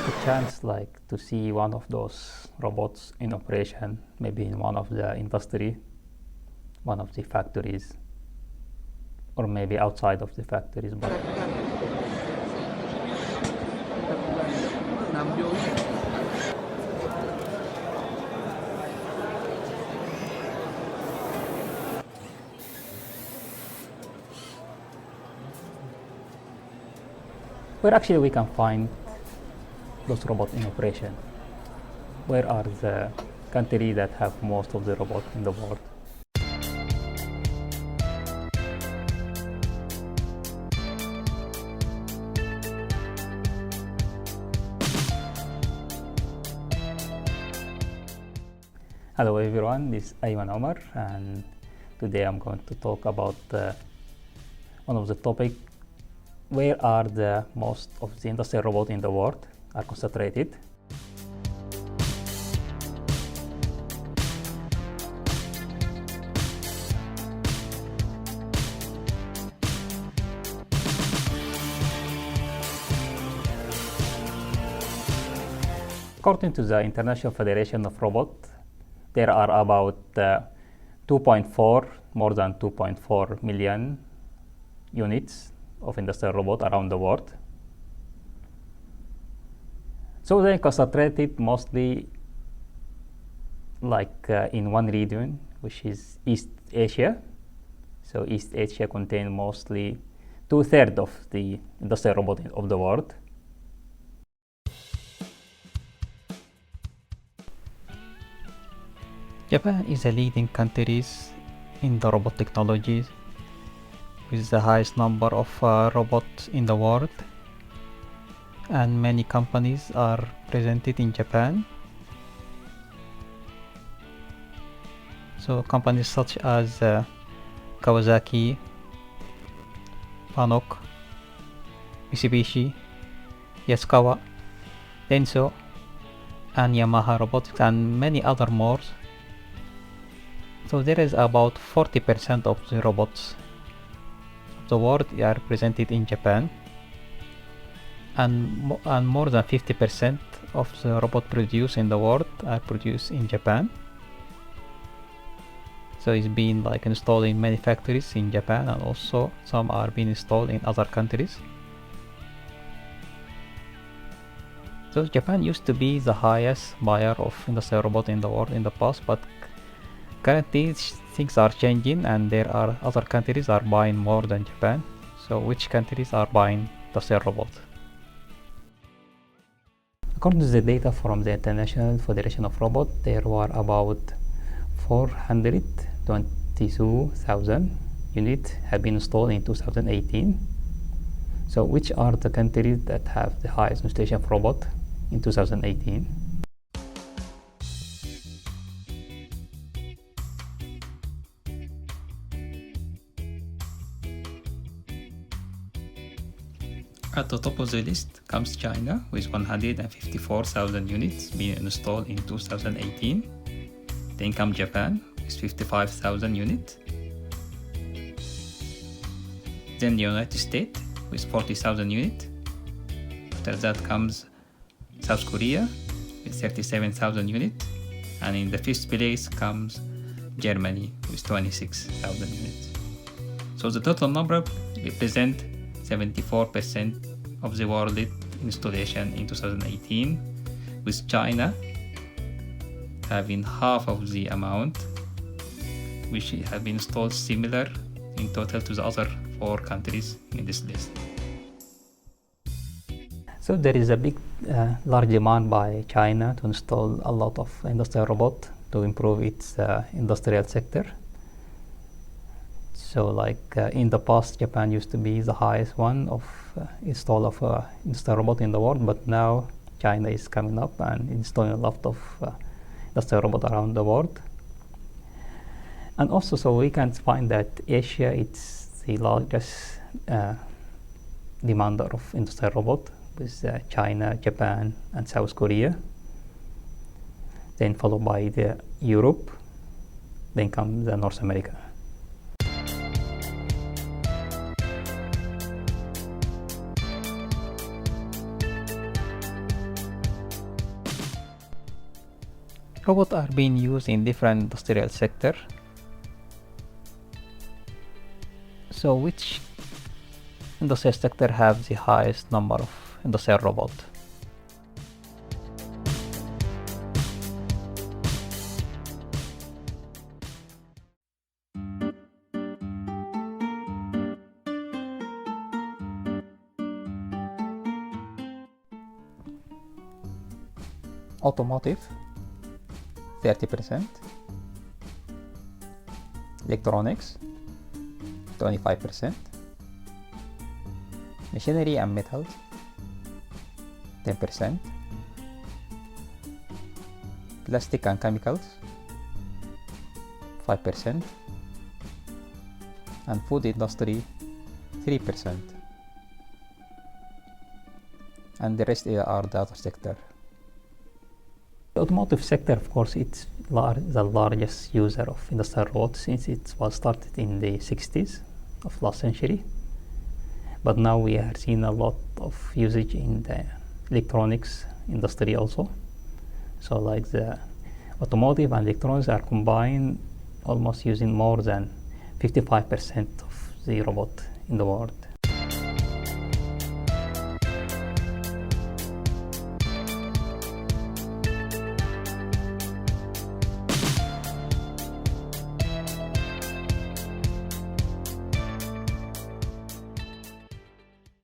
a chance like to see one of those robots in operation, maybe in one of the industry, one of the factories, or maybe outside of the factories. But where actually we can find those robots in operation? Where are the countries that have most of the robots in the world? Hello everyone, this is Ayman Omar, and today I'm going to talk about one of the topic: where are the most of the industrial robots in the world are concentrated. According to the International Federation of Robots, there are about 2.4, more than 2.4 million units of industrial robots around the world. So they concentrated mostly like in one region, which is East Asia. So East Asia contains mostly 2/3 of the industrial robots of the world. Japan is a leading country in the robot technologies, with the highest number of robots in the world, and many companies are presented in Japan. So companies such as Kawasaki, Fanuc, Mitsubishi, Yaskawa, Denso, and Yamaha Robotics, and many other more. So there is about 40% of the robots of the world are presented in Japan, and more than 50% of the robots produced in the world are produced in Japan. So it's been like installed in many factories in Japan, and also some are being installed in other countries. So Japan used to be the highest buyer of industrial robots in the world in the past, but currently things are changing, and there are other countries are buying more than Japan. So which countries are buying industrial robots? According to the data from the International Federation of Robots, there were about 422,000 units have been installed in 2018. So which are the countries that have the highest installation of robots in 2018? At the top of the list comes China with 154,000 units being installed in 2018. Then comes Japan with 55,000 units. Then the United States with 40,000 units. After that comes South Korea with 37,000 units. And in the fifth place comes Germany with 26,000 units. So the total number represents 74% of the world installation in 2018, with China having half of the amount, which have been installed similar in total to the other 4 countries in this list. So there is a big, large demand by China to install a lot of industrial robots to improve its industrial sector. So like in the past, Japan used to be the highest one of install of industrial robot in the world, but now China is coming up and installing a lot of industrial robot around the world. And also, so we can find that Asia is the largest demander of industrial robot, with China, Japan, and South Korea. Then followed by the Europe, then comes North America. Robots are being used in different industrial sectors. So which industrial sector have the highest number of industrial robots? Automotive 30%, electronics 25%, machinery and metals 10%, plastic and chemicals 5%, and food industry 3%, and the rest are the other sector. The automotive sector, of course, it's the largest user of industrial robots since it was started in the 60s of last century. But now we are seeing a lot of usage in the electronics industry also. So like the automotive and electronics are combined, almost using more than 55% of the robot in the world.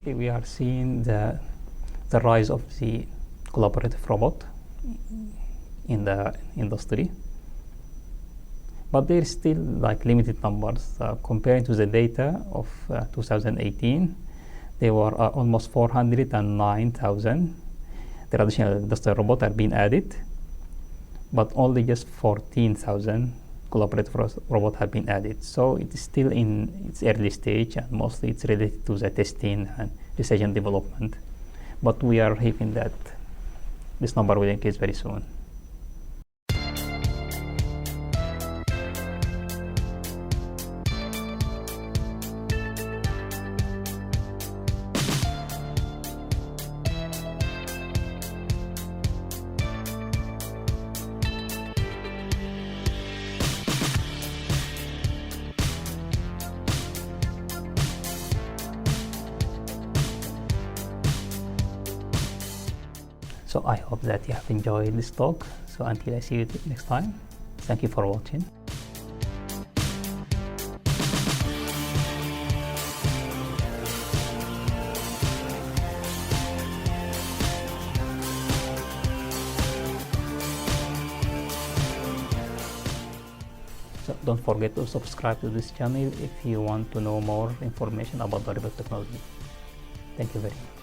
We are seeing the rise of the collaborative robot in the industry, but there is still like limited numbers. Comparing to the data of 2018, there were almost 409,000 traditional industrial robots are being added, but only just 14,000 collaborative robots have been added. So it is still in its early stage, and mostly it's related to the testing and research and development. But we are hoping that this number will increase very soon. So I hope that you have enjoyed this talk. So until I see you next time, thank you for watching. So don't forget to subscribe to this channel if you want to know more information about wearable technology. Thank you very much.